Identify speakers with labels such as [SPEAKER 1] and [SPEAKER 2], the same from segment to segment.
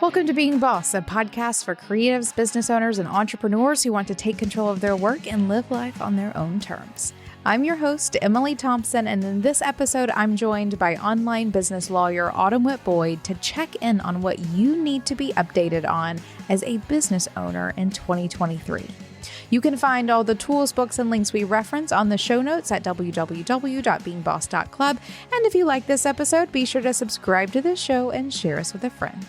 [SPEAKER 1] Welcome to Being Boss, a podcast for creatives, business owners, and entrepreneurs who want to take control of their work and live life on their own terms. I'm your host, Emily Thompson, and in this episode, I'm joined by online business lawyer Witt Boyd to check in on what you need to be updated on as a business owner in 2023. You can find all the tools, books, and links we reference on the show notes at www.beingboss.club. And if you like this episode, be sure to subscribe to this show and share us with a friend.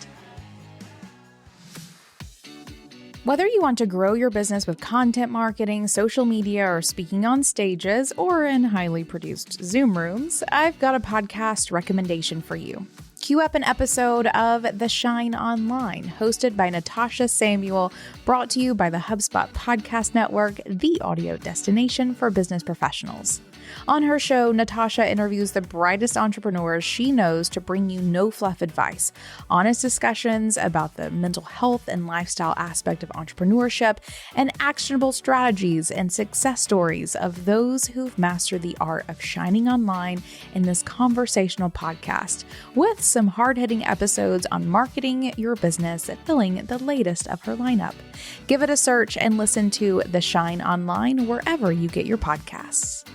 [SPEAKER 1] Whether you want to grow your business with content marketing, social media, or speaking on stages, or in highly produced Zoom rooms, I've got a podcast recommendation for you. Cue up an episode of The Shine Online, hosted by Natasha Samuel, brought to you by the HubSpot Podcast Network, the audio destination for business professionals. On her show, Natasha interviews the brightest entrepreneurs she knows to bring you no-fluff advice, honest discussions about the mental health and lifestyle aspect of entrepreneurship, and actionable strategies and success stories of those who've mastered the art of shining online in this conversational podcast, with some hard-hitting episodes on marketing your business, filling the latest of her lineup. Give it a search and listen to The Shine Online wherever you get your podcasts.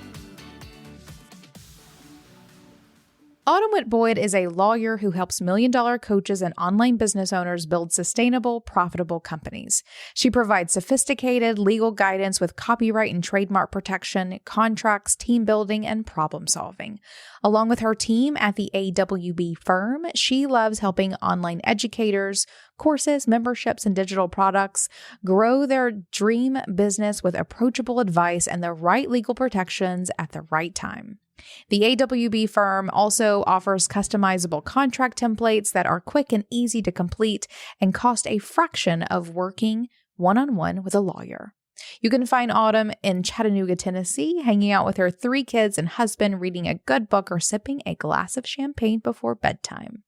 [SPEAKER 1] Witt Boyd is a lawyer who helps million-dollar coaches and online business owners build sustainable, profitable companies. She provides sophisticated legal guidance with copyright and trademark protection, contracts, team building, and problem solving. Along with her team at the AWB firm, she loves helping online educators, courses, memberships, and digital products grow their dream business with approachable advice and the right legal protections at the right time. The AWB firm also offers customizable contract templates that are quick and easy to complete and cost a fraction of working one-on-one with a lawyer. You can find Autumn in Chattanooga, Tennessee, hanging out with her 3 kids and husband, reading a good book or sipping a glass of champagne before bedtime.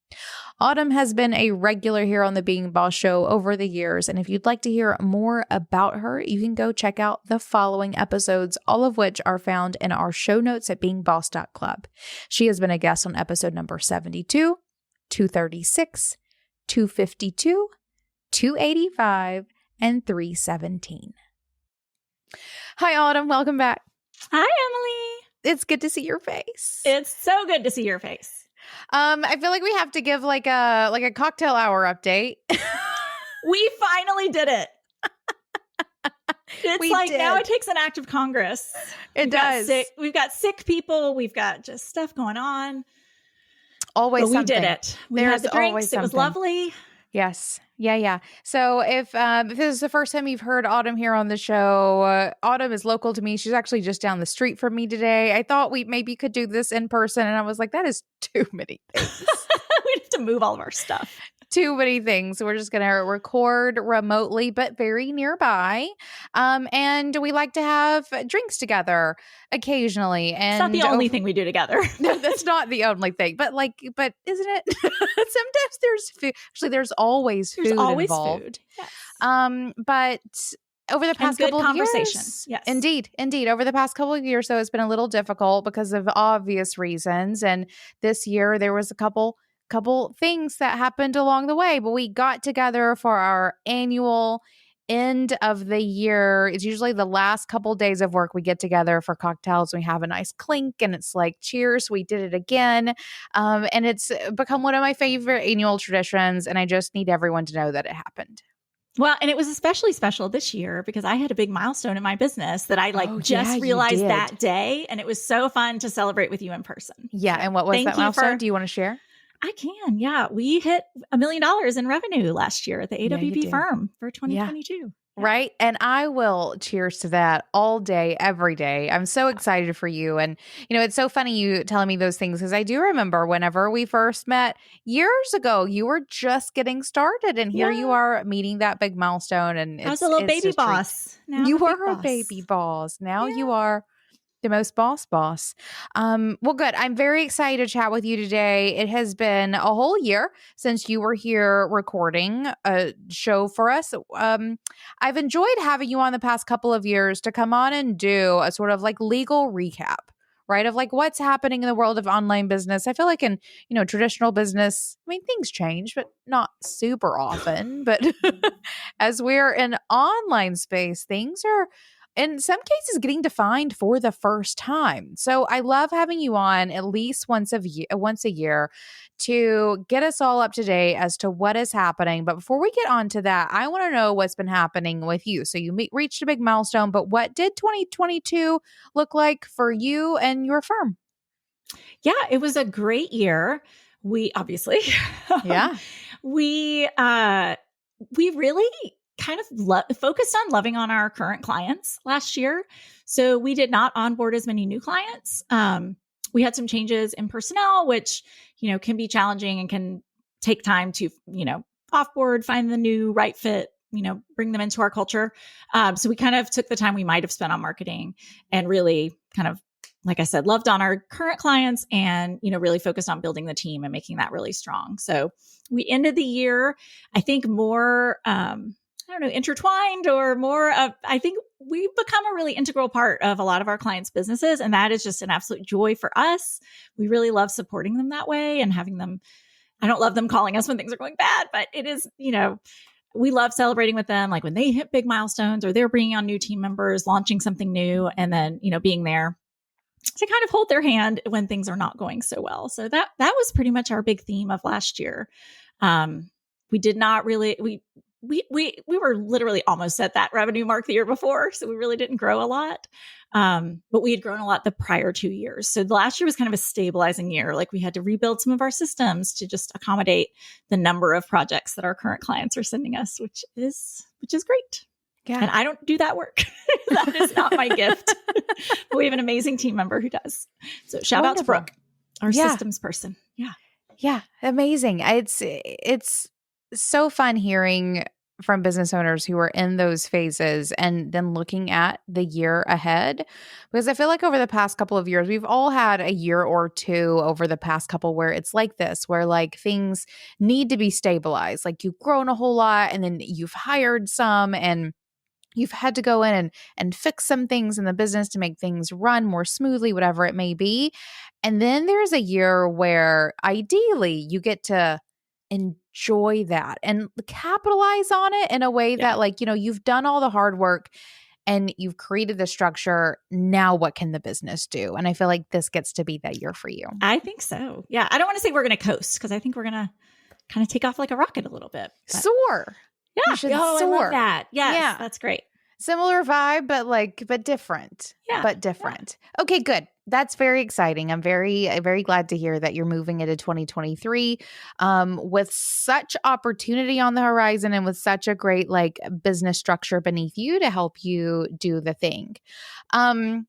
[SPEAKER 1] Autumn has been a regular here on the Being Boss show over the years, and if you'd like to hear more about her, you can go check out the following episodes, all of which are found in our show notes at beingboss.club. She has been a guest on episode number 72, 236, 252, 285, and 317. Hi, Autumn. Welcome back.
[SPEAKER 2] Hi, Emily.
[SPEAKER 1] It's good to see your face.
[SPEAKER 2] It's so good to see your face.
[SPEAKER 1] I feel like we have to give like a cocktail hour update.
[SPEAKER 2] We finally did it. Now it takes an act of Congress.
[SPEAKER 1] It does.
[SPEAKER 2] We've got sick people. We've got just stuff going on.
[SPEAKER 1] Always
[SPEAKER 2] but
[SPEAKER 1] something.
[SPEAKER 2] We did it. We had the drinks. It was lovely.
[SPEAKER 1] Yes. Yeah. So if this is the first time you've heard Autumn here on the show, Autumn is local to me. She's actually just down the street from me today. I thought we maybe could do this in person, and I was like, that is too many things.
[SPEAKER 2] We have to move all of our stuff.
[SPEAKER 1] Too many things. So we're just going to record remotely, but very nearby. And we like to have drinks together occasionally. And
[SPEAKER 2] it's not the only thing we do together.
[SPEAKER 1] No, that's not the only thing. But isn't it? Sometimes there's food. Actually, there's always food involved.
[SPEAKER 2] Food. Yes.
[SPEAKER 1] But over the past couple of
[SPEAKER 2] years,
[SPEAKER 1] yes. Indeed. Over the past couple of years, so it's been a little difficult because of obvious reasons. And this year there was a couple things that happened along the way, but we got together for our annual end of the year. It's usually the last couple days of work we get together for cocktails. We have a nice clink and it's like, cheers, we did it again. And it's become one of my favorite annual traditions. And I just need everyone to know that it happened.
[SPEAKER 2] Well, and it was especially special this year because I had a big milestone in my business that I realized that day. And it was so fun to celebrate with you in person.
[SPEAKER 1] Yeah. And what was that milestone? Do you want to share?
[SPEAKER 2] I can. Yeah. We hit $1 million in revenue last year at the AWB firm for 2022. Yeah.
[SPEAKER 1] Right. And I will cheers to that all day, every day. I'm so excited for you. And, it's so funny you telling me those things because I do remember whenever we first met years ago, you were just getting started and here you are meeting that big milestone. And
[SPEAKER 2] I was a little baby boss.
[SPEAKER 1] Now you were a baby boss. Now you are the most boss. Well, good. I'm very excited to chat with you today. It has been a whole year since you were here recording a show for us. I've enjoyed having you on the past couple of years to come on and do a sort of like legal recap, right? Of like what's happening in the world of online business. I feel like in, traditional business, I mean, things change, but not super often. But as we're in online space, things are in some cases getting defined for the first time. So I love having you on at least once a year to get us all up to date as to what is happening. But before we get on to that, I want to know what's been happening with you. So you reached a big milestone, but what did 2022 look like for you and your firm?
[SPEAKER 2] Yeah, it was a great year. We obviously,
[SPEAKER 1] yeah,
[SPEAKER 2] we really kind of focused on loving on our current clients last year. So we did not onboard as many new clients. We had some changes in personnel, which, can be challenging and can take time to, offboard, find the new right fit, bring them into our culture. So we kind of took the time we might have spent on marketing and really kind of, like I said, loved on our current clients and, really focused on building the team and making that really strong. So we ended the year, I think more, intertwined or more of, I think we've become a really integral part of a lot of our clients' businesses. And that is just an absolute joy for us. We really love supporting them that way and having them. I don't love them calling us when things are going bad, but it is, we love celebrating with them. Like when they hit big milestones or they're bringing on new team members, launching something new, and then, being there to kind of hold their hand when things are not going so well. So that was pretty much our big theme of last year. We did not really, we were literally almost at that revenue mark the year before. So we really didn't grow a lot. But we had grown a lot the prior 2 years. So the last year was kind of a stabilizing year. Like we had to rebuild some of our systems to just accommodate the number of projects that our current clients are sending us, which is great. Yeah. And I don't do that work. That is not my gift. But we have an amazing team member who does. So shout out to Brooke, our systems person. Yeah.
[SPEAKER 1] Yeah. Amazing. It's so fun hearing from business owners who are in those phases and then looking at the year ahead. Because I feel like over the past couple of years, we've all had a year or two over the past couple where it's like this, where like things need to be stabilized. Like you've grown a whole lot and then you've hired some and you've had to go in and fix some things in the business to make things run more smoothly, whatever it may be. And then there's a year where ideally you get to enjoy that and capitalize on it in a way that like, you've done all the hard work and you've created the structure. Now what can the business do? And I feel like this gets to be that year for you.
[SPEAKER 2] I think so. Yeah. I don't want to say we're going to coast because I think we're going to kind of take off like a rocket a little bit. But.
[SPEAKER 1] Soar.
[SPEAKER 2] Yeah. Soar. I love that. Yes, yeah. That's great.
[SPEAKER 1] Similar vibe, but different.
[SPEAKER 2] Yeah.
[SPEAKER 1] But different. Yeah. Okay, good. That's very exciting. I'm very, very glad to hear that you're moving into 2023 with such opportunity on the horizon and with such a great like business structure beneath you to help you do the thing. Now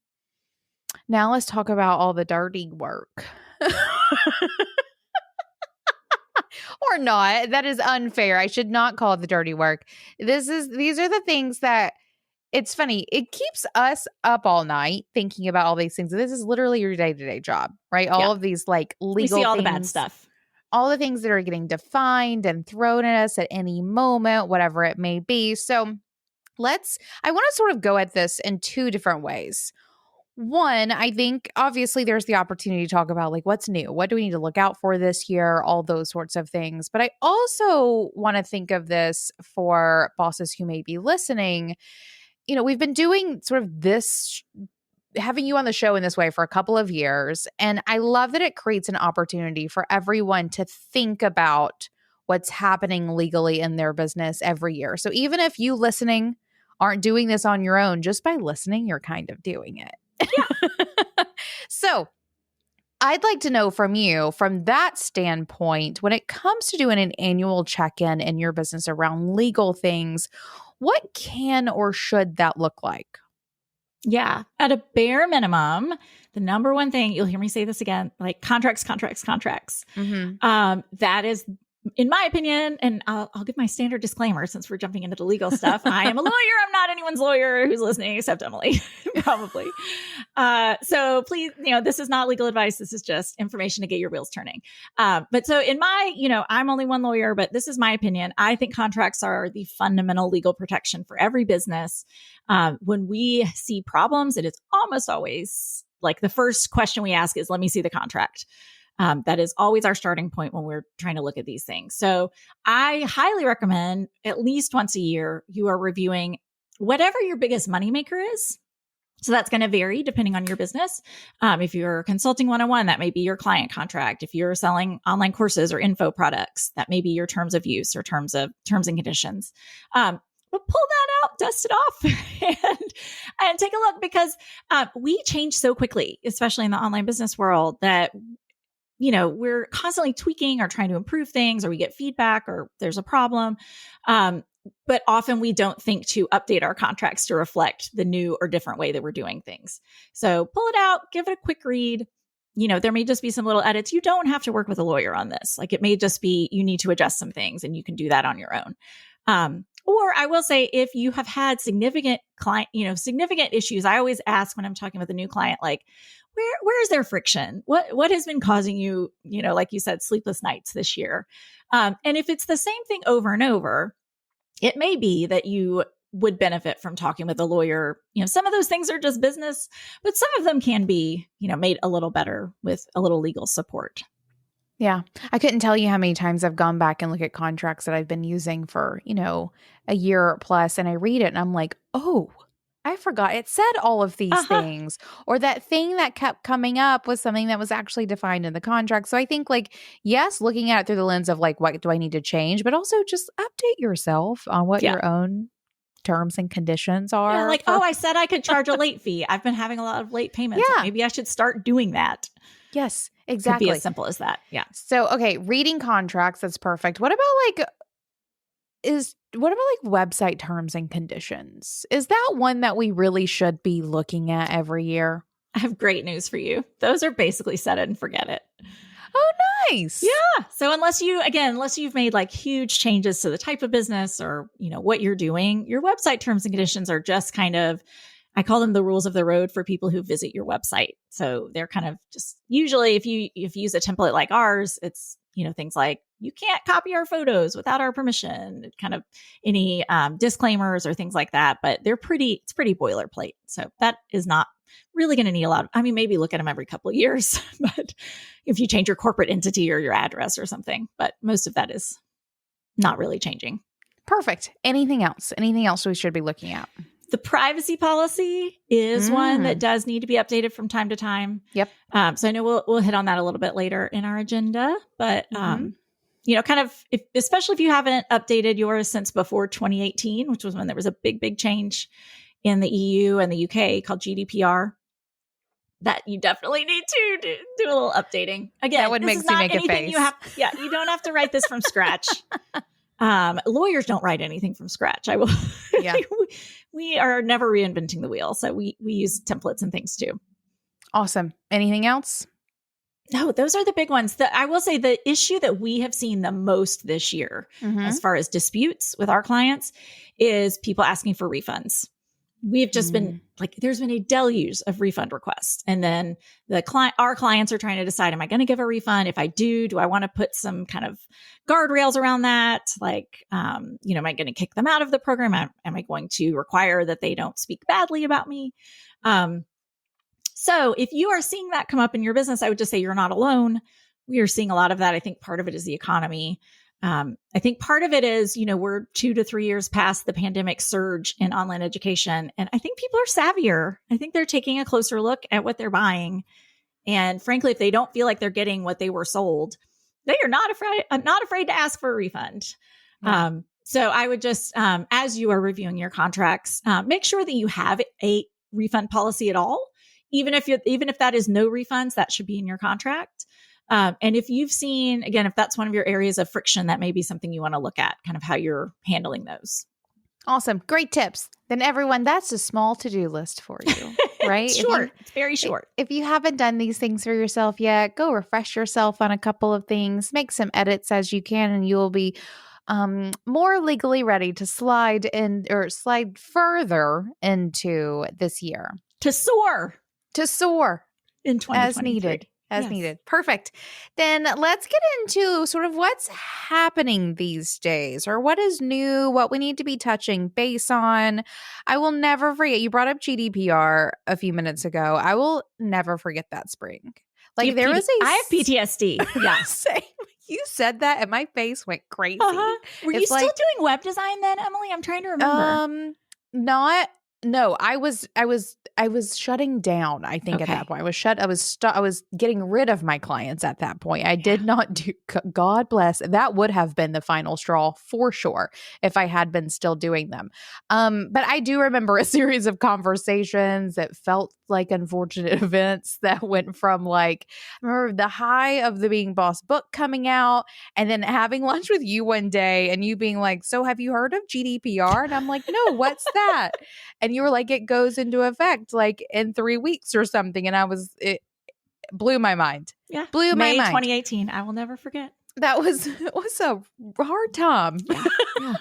[SPEAKER 1] let's talk about all the dirty work. Or not. That is unfair. I should not call it the dirty work. These are the things that it's funny. It keeps us up all night thinking about all these things. This is literally your day-to-day job, right? All of these like legal
[SPEAKER 2] we see all
[SPEAKER 1] things,
[SPEAKER 2] the bad stuff.
[SPEAKER 1] All the things that are getting defined and thrown at us at any moment, whatever it may be. So I want to sort of go at this in two different ways. One, I think obviously there's the opportunity to talk about like what's new, what do we need to look out for this year, all those sorts of things. But I also want to think of this for bosses who may be listening. We've been doing sort of this, having you on the show in this way for a couple of years. And I love that it creates an opportunity for everyone to think about what's happening legally in their business every year. So even if you listening aren't doing this on your own, just by listening, you're kind of doing it. Yeah. So I'd like to know from you, from that standpoint, when it comes to doing an annual check-in in your business around legal things, what can or should that look like?
[SPEAKER 2] Yeah. At a bare minimum, the number one thing, you'll hear me say this again, like contracts. Mm-hmm. That is, in my opinion, and I'll give my standard disclaimer since we're jumping into the legal stuff. I am a lawyer. I'm not anyone's lawyer who's listening except Emily, probably. So please, this is not legal advice. This is just information to get your wheels turning. But so in my, I'm only one lawyer, but this is my opinion. I think contracts are the fundamental legal protection for every business. When we see problems, it is almost always like the first question we ask is, let me see the contract. That is always our starting point when we're trying to look at these things. So I highly recommend at least once a year, you are reviewing whatever your biggest moneymaker is. So that's going to vary depending on your business. If you're consulting one-on-one, that may be your client contract. If you're selling online courses or info products, that may be your terms of use or terms and conditions. But pull that out, dust it off, and take a look, because we change so quickly, especially in the online business world, that we're constantly tweaking or trying to improve things, or we get feedback or there's a problem. But often we don't think to update our contracts to reflect the new or different way that we're doing things. So pull it out, give it a quick read. There may just be some little edits. You don't have to work with a lawyer on this. Like, it may just be, you need to adjust some things and you can do that on your own. Or I will say, if you have had significant issues, I always ask when I'm talking with a new client, like, where is there friction? What has been causing you, like you said, sleepless nights this year? And if it's the same thing over and over, it may be that you would benefit from talking with a lawyer. Some of those things are just business, but some of them can be, made a little better with a little legal support.
[SPEAKER 1] Yeah. I couldn't tell you how many times I've gone back and looked at contracts that I've been using for, a year plus, and I read it and I'm like, oh, I forgot it said all of these things, or that thing that kept coming up was something that was actually defined in the contract. So I think, like, yes, looking at it through the lens of like, what do I need to change, but also just update yourself on what your own terms and conditions are.
[SPEAKER 2] Yeah, like, I said I could charge a late fee. I've been having a lot of late payments. Yeah. Maybe I should start doing that.
[SPEAKER 1] Yes, exactly.
[SPEAKER 2] Could be as simple as that. Yeah.
[SPEAKER 1] So, okay, reading contracts, that's perfect. What about website terms and conditions? Is that one that we really should be looking at every year?
[SPEAKER 2] I have great news for you. Those are basically set it and forget it.
[SPEAKER 1] Oh, nice.
[SPEAKER 2] Yeah. So unless you've made like huge changes to the type of business or, what you're doing, your website terms and conditions are just kind of, I call them the rules of the road for people who visit your website. So they're kind of just, usually if you use a template like ours, it's, things like, you can't copy our photos without our permission, kind of any disclaimers or things like that. But it's pretty boilerplate. So that is not really going to need a lot. Maybe look at them every couple of years, but if you change your corporate entity or your address or something, but most of that is not really changing.
[SPEAKER 1] Perfect. Anything else we should be looking at?
[SPEAKER 2] The privacy policy is one that does need to be updated from time to time.
[SPEAKER 1] Yep.
[SPEAKER 2] So I know we'll hit on that a little bit later in our agenda, but especially if you haven't updated yours since before 2018, which was when there was a big change in the EU and the UK called GDPR, that you definitely need to do a little updating. Again,
[SPEAKER 1] that would make me make a face.
[SPEAKER 2] You don't have to write this from scratch. Lawyers don't write anything from scratch. I will. Yeah. We are never reinventing the wheel. So we use templates and things too.
[SPEAKER 1] Awesome. Anything else?
[SPEAKER 2] No, those are the big ones. I will say the issue that we have seen the most this year, as far as disputes with our clients, is people asking for refunds. We've just been like, there's been a deluge of refund requests. And then our clients are trying to decide, am I going to give a refund? If I do I want to put some kind of guardrails around that? Like, am I going to kick them out of the program? Am I going to require that they don't speak badly about me? So if you are seeing that come up in your business, I would just say you're not alone. We are seeing a lot of that. I think part of it is the economy. I think part of it is, we're 2 to 3 years past the pandemic surge in online education. And I think people are savvier. I think they're taking a closer look at what they're buying. And frankly, if they don't feel like they're getting what they were sold, they are not afraid to ask for a refund. Yeah. So I would just, as you are reviewing your contracts, make sure that you have a refund policy at all. Even if that is no refunds, that should be in your contract. And if you've seen, again, if that's one of your areas of friction, that may be something you want to look at, kind of how you're handling those.
[SPEAKER 1] Awesome. Great tips. Then everyone, that's a small to-do list for you, right?
[SPEAKER 2] It's very short.
[SPEAKER 1] If you haven't done these things for yourself yet, go refresh yourself on a couple of things, make some edits as you can, and you will be more legally ready to slide further into this year.
[SPEAKER 2] To soar
[SPEAKER 1] in 2023.
[SPEAKER 2] As needed.
[SPEAKER 1] as needed. Perfect. Then let's get into sort of what's happening these days, or what is new, what we need to be touching base on. I will never forget, you brought up GDPR a few minutes ago. I will never forget that spring. Like there was
[SPEAKER 2] I have PTSD. Yeah.
[SPEAKER 1] Same. You said that and my face went crazy.
[SPEAKER 2] Were you still doing web design then, Emily? I'm trying to remember.
[SPEAKER 1] No, I was shutting down, I think, at that point. I was getting rid of my clients at that point. I did not do, God bless. That would have been the final straw for sure if I had been still doing them. But I do remember a series of conversations that felt like unfortunate events that went from like, I remember the high of the Being Boss book coming out and then having lunch with you one day and you being like, so have you heard of GDPR? And I'm like, no, what's that? And you were like, it goes into effect like in 3 weeks or something. And it blew my mind.
[SPEAKER 2] Yeah.
[SPEAKER 1] Blew my
[SPEAKER 2] May
[SPEAKER 1] mind.
[SPEAKER 2] 2018. I will never forget.
[SPEAKER 1] That was a hard time.
[SPEAKER 2] Yeah.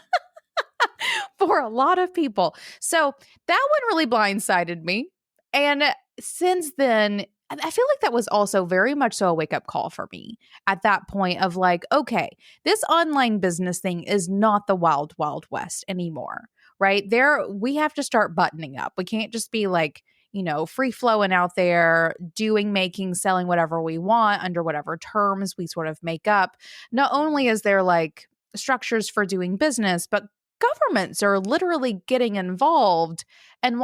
[SPEAKER 1] For a lot of people. So that one really blindsided me. And since then, I feel like that was also very much so a wake-up call for me at that point of like, okay, this online business thing is not the wild, wild west anymore, right? We have to start buttoning up. We can't just be like, free flowing out there, doing, making, selling whatever we want under whatever terms we sort of make up. Not only is there like structures for doing business, but governments are literally getting involved and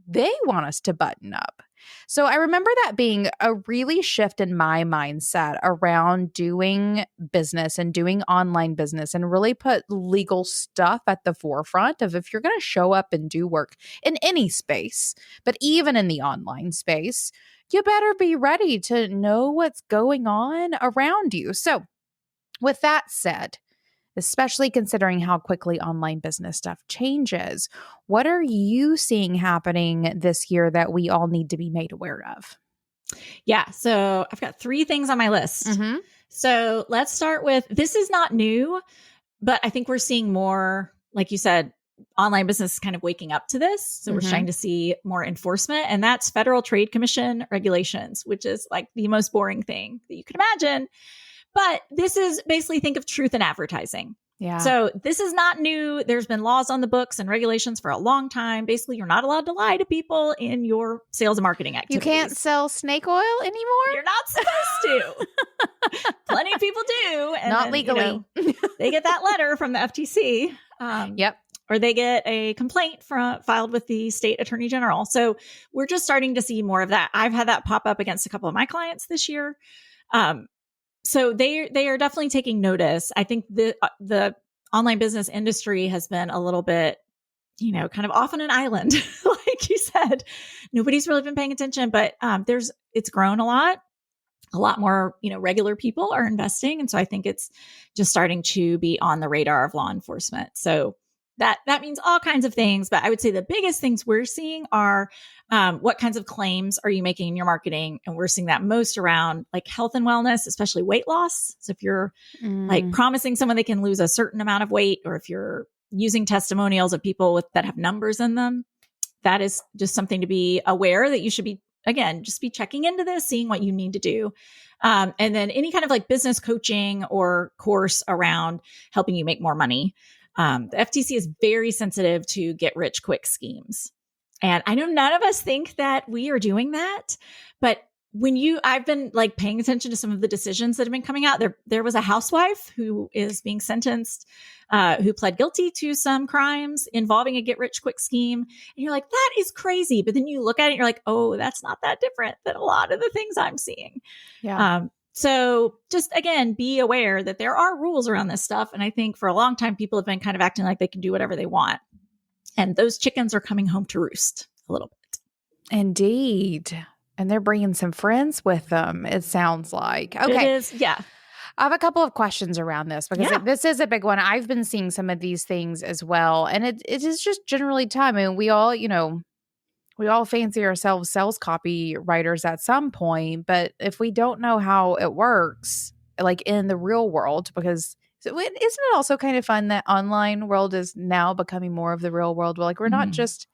[SPEAKER 1] they want us to button up. So I remember that being a really shift in my mindset around doing business and doing online business, and really put legal stuff at the forefront of if you're going to show up and do work in any space, but even in the online space, you better be ready to know what's going on around you. So with that said, especially considering how quickly online business stuff changes, what are you seeing happening this year that we all need to be made aware of?
[SPEAKER 2] Yeah. So I've got 3 things on my list.
[SPEAKER 1] Mm-hmm.
[SPEAKER 2] So let's start with, this is not new, but I think we're seeing more, like you said, online business is kind of waking up to this. So we're starting to see more enforcement, and that's Federal Trade Commission regulations, which is like the most boring thing that you can imagine. But this is basically, think of truth in advertising.
[SPEAKER 1] Yeah.
[SPEAKER 2] So this is not new. There's been laws on the books and regulations for a long time. Basically, you're not allowed to lie to people in your sales and marketing activities.
[SPEAKER 1] You can't sell snake oil anymore?
[SPEAKER 2] You're not supposed to. Plenty of people do. And
[SPEAKER 1] not
[SPEAKER 2] then,
[SPEAKER 1] legally.
[SPEAKER 2] They get that letter from the FTC.
[SPEAKER 1] Yep.
[SPEAKER 2] Or they get a complaint filed with the state attorney general. So we're just starting to see more of that. I've had that pop up against a couple of my clients this year. So they are definitely taking notice. I think the online business industry has been a little bit, kind of off on an island, like you said. Nobody's really been paying attention, but it's grown a lot. A lot more, regular people are investing, and so I think it's just starting to be on the radar of law enforcement. So that means all kinds of things, but I would say the biggest things we're seeing are what kinds of claims are you making in your marketing? And we're seeing that most around like health and wellness, especially weight loss. So if you're like promising someone they can lose a certain amount of weight, or if you're using testimonials of people that have numbers in them, that is just something to be aware that you should be, again, just be checking into this, seeing what you need to do. And then any kind of like business coaching or course around helping you make more money. The FTC is very sensitive to get rich quick schemes. And I know none of us think that we are doing that, but I've been like paying attention to some of the decisions that have been coming out. There was a housewife who is being sentenced, who pled guilty to some crimes involving a get rich quick scheme. And you're like, that is crazy. But then you look at it and you're like, oh, that's not that different than a lot of the things I'm seeing.
[SPEAKER 1] Yeah.
[SPEAKER 2] So just, again, be aware that there are rules around this stuff. And I think for a long time, people have been kind of acting like they can do whatever they want. And those chickens are coming home to roost a little bit.
[SPEAKER 1] Indeed. And they're bringing some friends with them, it sounds like. Okay.
[SPEAKER 2] It is, yeah.
[SPEAKER 1] I have a couple of questions around this because this is a big one. I've been seeing some of these things as well. And it is just generally time. I mean, we all fancy ourselves sales copywriters at some point, but if we don't know how it works, like in the real world, because isn't it also kind of fun that online world is now becoming more of the real world? Like we're not just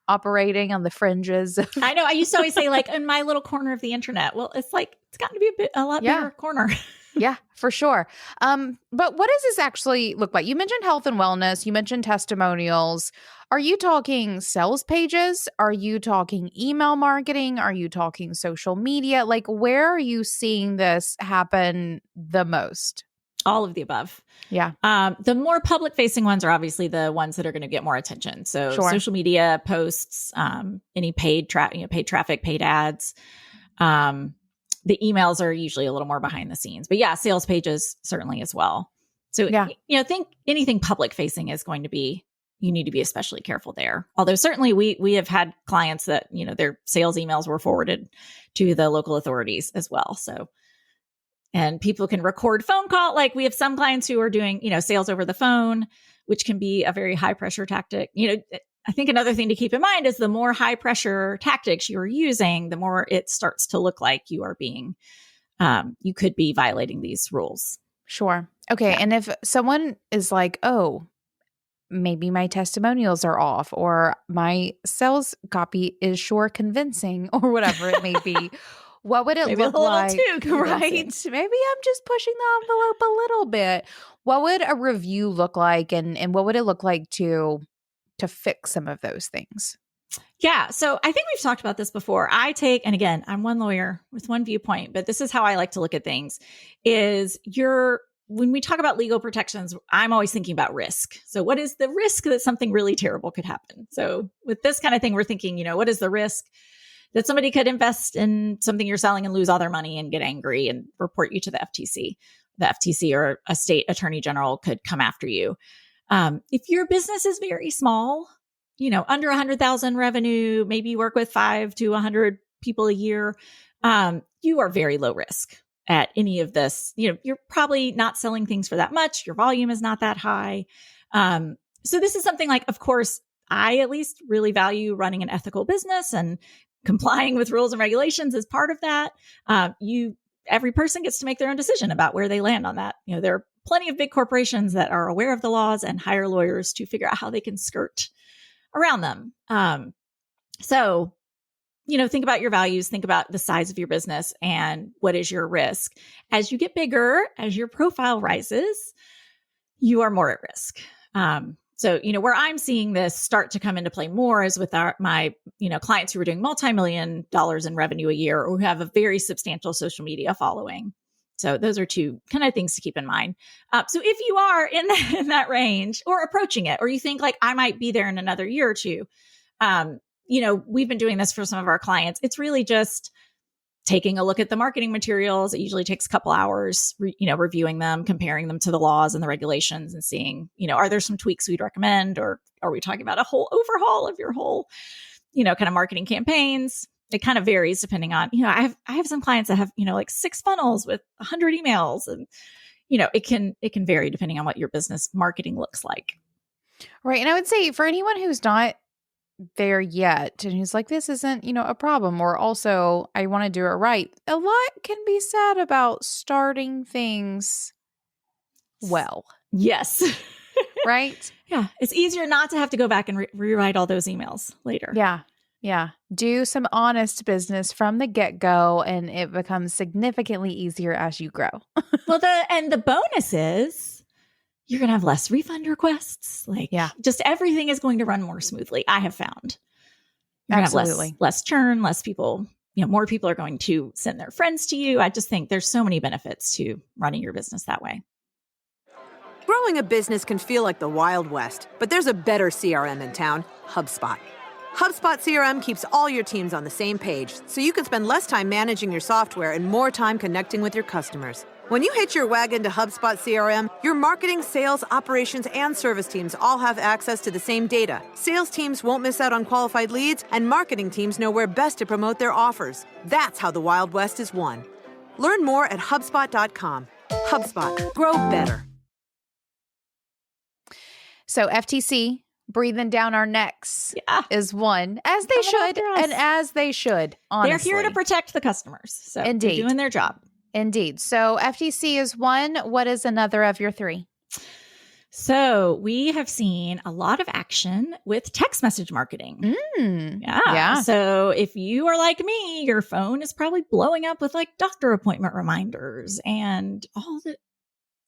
[SPEAKER 1] operating on the fringes.
[SPEAKER 2] I know. I used to always say like in my little corner of the internet. Well, it's like, it's gotten to be a lot bigger corner.
[SPEAKER 1] Yeah, for sure. But what does this actually look like? You mentioned health and wellness. You mentioned testimonials. Are you talking sales pages? Are you talking email marketing? Are you talking social media? Like, where are you seeing this happen the most?
[SPEAKER 2] All of the above.
[SPEAKER 1] Yeah.
[SPEAKER 2] The more public facing ones are obviously the ones that are going to get more attention. So social media posts, any paid traffic, paid ads. The emails are usually a little more behind the scenes, but yeah, sales pages certainly as well. So, think anything public facing is going to be, you need to be especially careful there. Although certainly we have had clients that, their sales emails were forwarded to the local authorities as well. So, and people can record phone call. Like we have some clients who are doing, sales over the phone, which can be a very high pressure tactic. I think another thing to keep in mind is the more high pressure tactics you're using, the more it starts to look like you are being, you could be violating these rules.
[SPEAKER 1] Sure. Okay. Yeah. And if someone is like, oh, maybe my testimonials are off or my sales copy is sure convincing or whatever it may be, what would it look like?
[SPEAKER 2] Right?
[SPEAKER 1] Maybe I'm just pushing the envelope a little bit. What would a review look like and what would it look like to fix some of those things?
[SPEAKER 2] Yeah. So I think we've talked about this before. And again, I'm one lawyer with one viewpoint, but this is how I like to look at things when we talk about legal protections, I'm always thinking about risk. So what is the risk that something really terrible could happen? So with this kind of thing, we're thinking, what is the risk that somebody could invest in something you're selling and lose all their money and get angry and report you to the FTC? The FTC or a state attorney general could come after you. If your business is very small, under 100,000 revenue, maybe you work with 5 to 100 people a year, you are very low risk at any of this. You're probably not selling things for that much. Your volume is not that high. So this is something like, of course, I at least really value running an ethical business and complying with rules and regulations as part of that. Every person gets to make their own decision about where they land on that. There are plenty of big corporations that are aware of the laws and hire lawyers to figure out how they can skirt around them. So, think about your values, think about the size of your business and what is your risk. As you get bigger, as your profile rises, you are more at risk. So, where I'm seeing this start to come into play more is with my clients who are doing multi-million dollars in revenue a year or who have a very substantial social media following. So those are two kind of things to keep in mind. So if you are in that range or approaching it, or you think like I might be there in another year or two, we've been doing this for some of our clients. It's really just taking a look at the marketing materials. It usually takes a couple hours, reviewing them, comparing them to the laws and the regulations and seeing, are there some tweaks we'd recommend, or are we talking about a whole overhaul of your whole, kind of marketing campaigns? It kind of varies depending on, I have some clients that have, like 6 funnels with 100 emails and, it can vary depending on what your business marketing looks like.
[SPEAKER 1] Right. And I would say for anyone who's not there yet and who's like, this isn't, a problem, or also I want to do it right. A lot can be said about starting things well.
[SPEAKER 2] Yes.
[SPEAKER 1] Right.
[SPEAKER 2] Yeah. It's easier not to have to go back and rewrite all those emails later.
[SPEAKER 1] Yeah. Yeah. Do some honest business from the get-go and it becomes significantly easier as you grow.
[SPEAKER 2] Well, the bonus is you're going to have less refund requests. Just everything is going to run more smoothly. I have found. You're
[SPEAKER 1] Absolutely.
[SPEAKER 2] Have less churn, less people, more people are going to send their friends to you. I just think there's so many benefits to running your business that way.
[SPEAKER 3] Growing a business can feel like the Wild West, but there's a better CRM in town, HubSpot. HubSpot CRM keeps all your teams on the same page, so you can spend less time managing your software and more time connecting with your customers. When you hitch your wagon to HubSpot CRM, your marketing, sales, operations, and service teams all have access to the same data. Sales teams won't miss out on qualified leads, and marketing teams know where best to promote their offers. That's how the Wild West is won. Learn more at HubSpot.com. HubSpot. Grow better.
[SPEAKER 1] So FTC breathing down our necks is one, as they should, and as they should, honestly.
[SPEAKER 2] They're here to protect the customers. So
[SPEAKER 1] Indeed.
[SPEAKER 2] They're doing their job.
[SPEAKER 1] Indeed. So FTC is one. What is another of your 3?
[SPEAKER 2] So we have seen a lot of action with text message marketing. Yeah. So if you are like me, your phone is probably blowing up with like doctor appointment reminders and all that.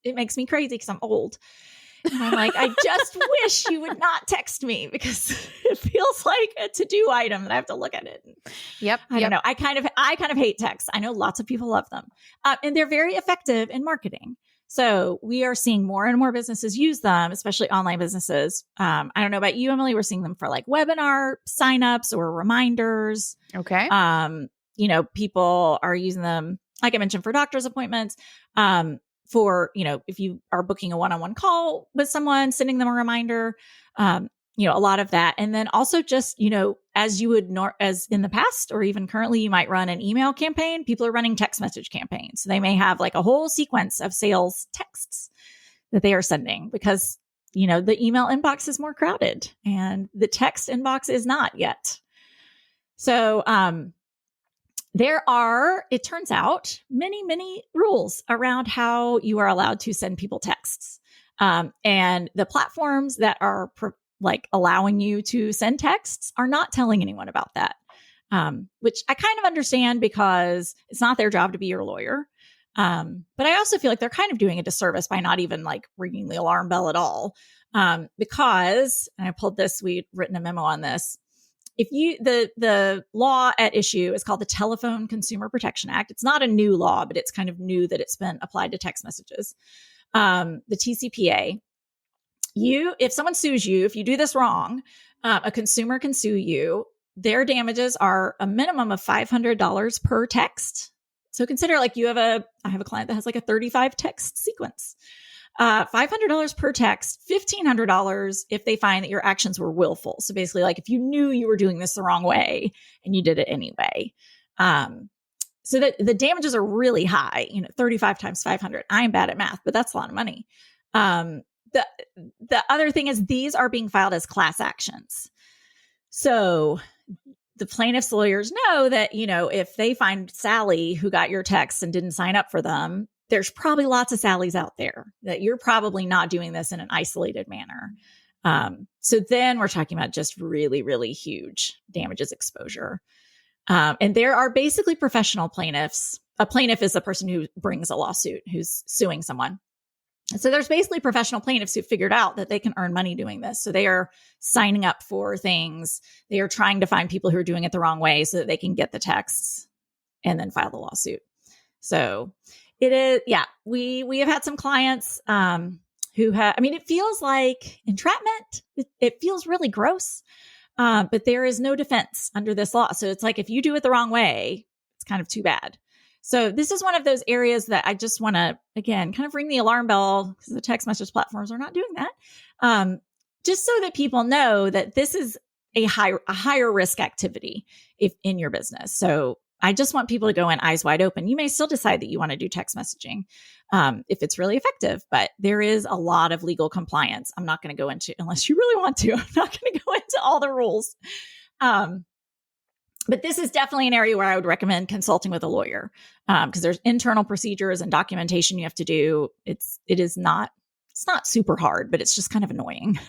[SPEAKER 2] It makes me crazy because I'm old. And I'm like, I just wish you would not text me because it feels like a to-do item that I have to look at it.
[SPEAKER 1] Yep.
[SPEAKER 2] I don't know. I kind of hate texts. I know lots of people love them. And they're very effective in marketing. So we are seeing more and more businesses use them, especially online businesses. I don't know about you, Emily. We're seeing them for like webinar signups or reminders.
[SPEAKER 1] Okay.
[SPEAKER 2] People are using them, like I mentioned, for doctor's appointments. For, if you are booking a one-on-one call with someone, sending them a reminder, a lot of that. And then also just, as you would as in the past, or even currently, you might run an email campaign. People are running text message campaigns. So they may have like a whole sequence of sales texts that they are sending because, the email inbox is more crowded and the text inbox is not yet. So, there are, it turns out, many, many rules around how you are allowed to send people texts. And the platforms that are allowing you to send texts are not telling anyone about that, which I kind of understand because it's not their job to be your lawyer. But I also feel like they're kind of doing a disservice by not even like ringing the alarm bell at all. Because, and I pulled this, we'd written a memo on this. If the law at issue is called the Telephone Consumer Protection Act. It's not a new law, but it's kind of new that it's been applied to text messages. The TCPA, if someone sues you, if you do this wrong, a consumer can sue you. Their damages are a minimum of $500 per text. So consider like I have a client that has like a 35 text sequence. $500 per text, $1,500 if they find that your actions were willful. So basically, like if you knew you were doing this the wrong way and you did it anyway. So that the damages are really high, 35 times 500. I am bad at math, but that's a lot of money. The other thing is these are being filed as class actions. So the plaintiff's lawyers know that, if they find Sally who got your texts and didn't sign up for them, there's probably lots of Sallys out there that you're probably not doing this in an isolated manner. So then we're talking about just really, really huge damages exposure. And there are basically professional plaintiffs. A plaintiff is a person who brings a lawsuit, who's suing someone. So there's basically professional plaintiffs who figured out that they can earn money doing this. So they are signing up for things. They are trying to find people who are doing it the wrong way so that they can get the texts and then file the lawsuit. So it is, yeah, we have had some clients who have, it feels like entrapment. It feels really gross, but there is no defense under this law. So it's like, if you do it the wrong way, it's kind of too bad. So this is one of those areas that I just want to, again, kind of ring the alarm bell because the text message platforms are not doing that. Just so that people know that this is a higher risk activity if in your business. So I just want people to go in eyes wide open. You may still decide that you want to do text messaging if it's really effective, but there is a lot of legal compliance. I'm not going to go into, unless you really want to, I'm not going to go into all the rules. But this is definitely an area where I would recommend consulting with a lawyer because there's internal procedures and documentation you have to do. It's not super hard, but it's just kind of annoying.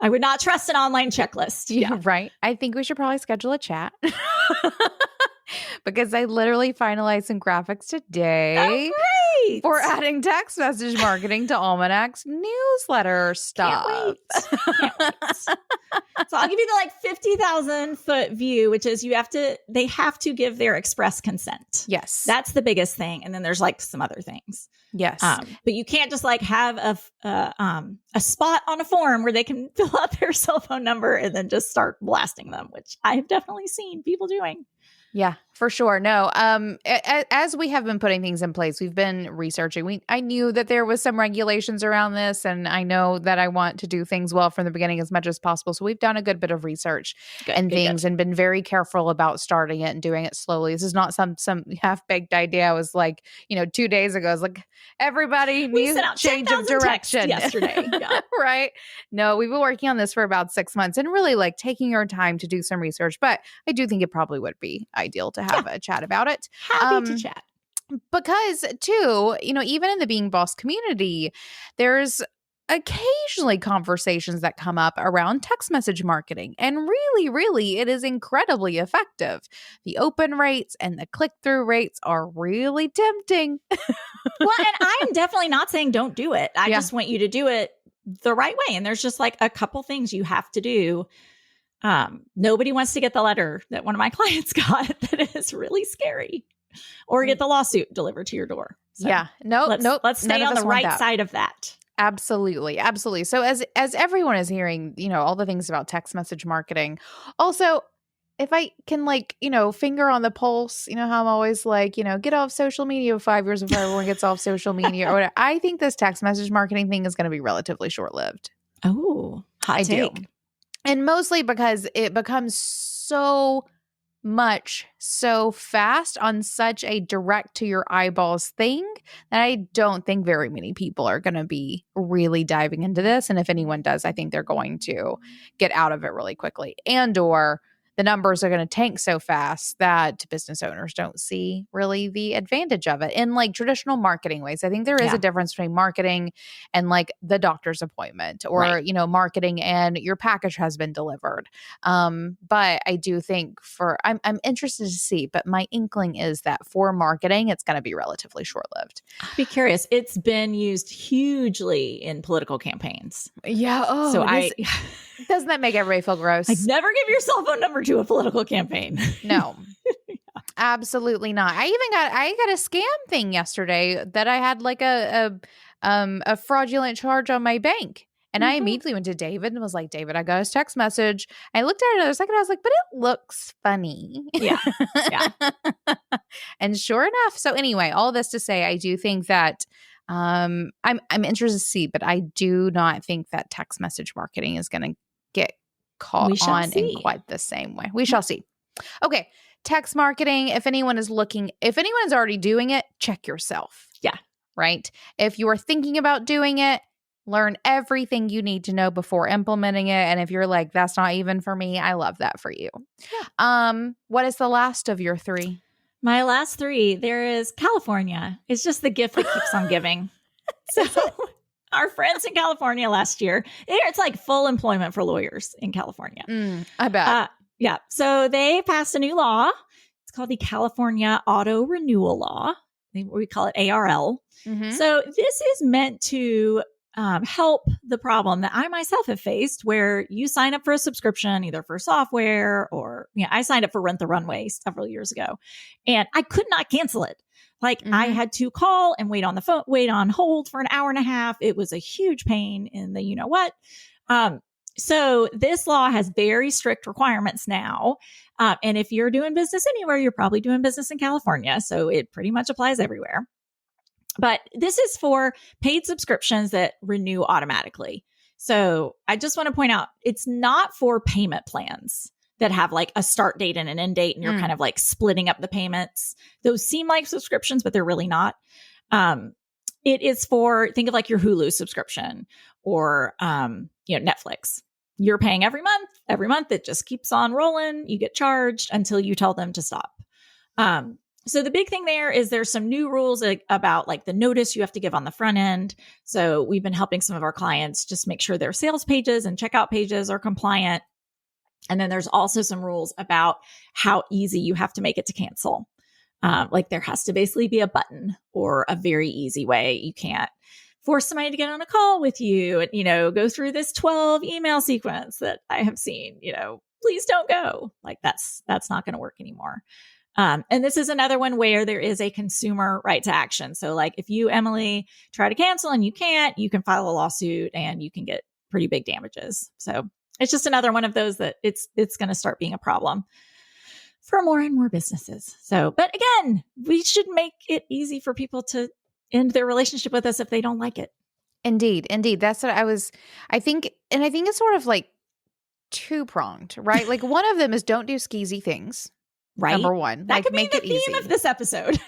[SPEAKER 2] I would not trust an online checklist.
[SPEAKER 1] Yeah, right. I think we should probably schedule a chat. Because I literally finalized some graphics today for adding text message marketing to Almanac's newsletter stuff.
[SPEAKER 2] Can't wait. So I'll give you the like 50,000 foot view, which is they have to give their express consent.
[SPEAKER 1] Yes.
[SPEAKER 2] That's the biggest thing. And then there's like some other things.
[SPEAKER 1] Yes.
[SPEAKER 2] But you can't just like have a spot on a form where they can fill out their cell phone number and then just start blasting them, which I have definitely seen people doing.
[SPEAKER 1] Yeah, for sure. No, as we have been putting things in place, we've been researching. I knew that there was some regulations around this, and I know that I want to do things well from the beginning as much as possible. So we've done a good bit of research and been very careful about starting it and doing it slowly. This is not some half-baked idea. I was like, 2 days ago, I was like, everybody needs a change of direction
[SPEAKER 2] yesterday. Yeah.
[SPEAKER 1] Right? No, we've been working on this for about 6 months and really like taking our time to do some research. But I do think it probably would be ideal to have a chat about it.
[SPEAKER 2] Happy to chat.
[SPEAKER 1] Because too, even in the Being Boss community, there's occasionally conversations that come up around text message marketing. And really, it is incredibly effective. The open rates and the click-through rates are really tempting.
[SPEAKER 2] Well, and I'm definitely not saying don't do it. I just want you to do it the right way. And there's just like a couple things you have to do. Nobody wants to get the letter that one of my clients got that is really scary, or get the lawsuit delivered to your door. So let's stay on the right side of that.
[SPEAKER 1] Absolutely. So as everyone is hearing, all the things about text message marketing, also, if I can finger on the pulse, how I'm always like, get off social media 5 years before everyone gets off social media or whatever. I think this text message marketing thing is going to be relatively short-lived.
[SPEAKER 2] Oh, hot take.
[SPEAKER 1] do. And mostly because it becomes so much so fast on such a direct to your eyeballs thing that I don't think very many people are going to be really diving into this. And if anyone does, I think they're going to get out of it really quickly, and or the numbers are going to tank so fast that business owners don't see really the advantage of it in traditional marketing ways. I think there is a difference between marketing and the doctor's appointment, or, marketing and your package has been delivered. But I do think I'm interested to see, but my inkling is that for marketing, it's going to be relatively short-lived.
[SPEAKER 2] I'd be curious. It's been used hugely in political campaigns.
[SPEAKER 1] Yeah. Oh, so doesn't that make everybody feel gross?
[SPEAKER 2] Never give your cell phone number to a political campaign.
[SPEAKER 1] No, absolutely not. I got a scam thing yesterday that I had a fraudulent charge on my bank. And I immediately went to David and was like, David, I got his text message. I looked at it another second. I was like, but it looks funny.
[SPEAKER 2] Yeah.
[SPEAKER 1] And sure enough. So anyway, all this to say, I do think that I'm interested to see, but I do not think that text message marketing is going to get caught on in quite the same way. We shall see. Okay. Text marketing. If anyone is already doing it, check yourself.
[SPEAKER 2] Yeah.
[SPEAKER 1] Right. If you are thinking about doing it, learn everything you need to know before implementing it. And if you're like, that's not even for me, I love that for you. Yeah. What is the last of your three?
[SPEAKER 2] My last three, there is California. It's just the gift that keeps on giving. So our friends in California last year, it's like full employment for lawyers in California.
[SPEAKER 1] I bet.
[SPEAKER 2] Yeah. So they passed a new law. It's called the California Auto Renewal Law. We call it ARL. Mm-hmm. So this is meant to help the problem that I myself have faced, where you sign up for a subscription, either for software or, I signed up for Rent the Runway several years ago, and I could not cancel it. I had to call and wait on hold for an hour and a half. It was a huge pain in the, what. So this law has very strict requirements now. And if you're doing business anywhere, you're probably doing business in California. So it pretty much applies everywhere. But this is for paid subscriptions that renew automatically. So I just want to point out, it's not for payment plans that have a start date and an end date, and you're kind of splitting up the payments. Those seem like subscriptions, but they're really not. It is for, think of your Hulu subscription or, Netflix. You're paying every month. Every month it just keeps on rolling. You get charged until you tell them to stop. So the big thing there is there's some new rules about the notice you have to give on the front end. So we've been helping some of our clients just make sure their sales pages and checkout pages are compliant. And then there's also some rules about how easy you have to make it to cancel. There has to basically be a button or a very easy way. You can't force somebody to get on a call with you and, go through this 12 email sequence that I have seen, please don't go. That's not going to work anymore. And this is another one where there is a consumer right to action. So if you, Emily, try to cancel and you can't, you can file a lawsuit and you can get pretty big damages. So it's just another one of those that it's going to start being a problem for more and more businesses. So, but again, we should make it easy for people to end their relationship with us if they don't like it.
[SPEAKER 1] Indeed. That's what I think it's sort of two-pronged, right? One of them is don't do skeezy things.
[SPEAKER 2] Right.
[SPEAKER 1] Number one.
[SPEAKER 2] That could be the theme of this episode.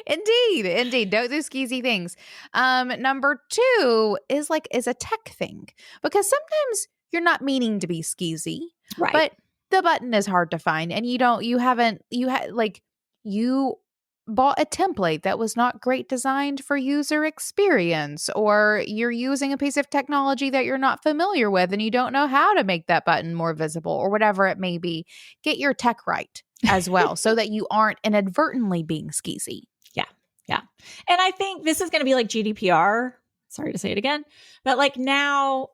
[SPEAKER 1] Indeed. Don't do skeezy things. Number two is a tech thing, because sometimes you're not meaning to be skeezy,
[SPEAKER 2] right?
[SPEAKER 1] But the button is hard to find, and you bought a template that was not great designed for user experience, or you're using a piece of technology that you're not familiar with and you don't know how to make that button more visible or whatever it may be, get your tech right as well so that you aren't inadvertently being skeezy.
[SPEAKER 2] Yeah. Yeah. And I think this is going to be like GDPR. Sorry to say it again, but like now,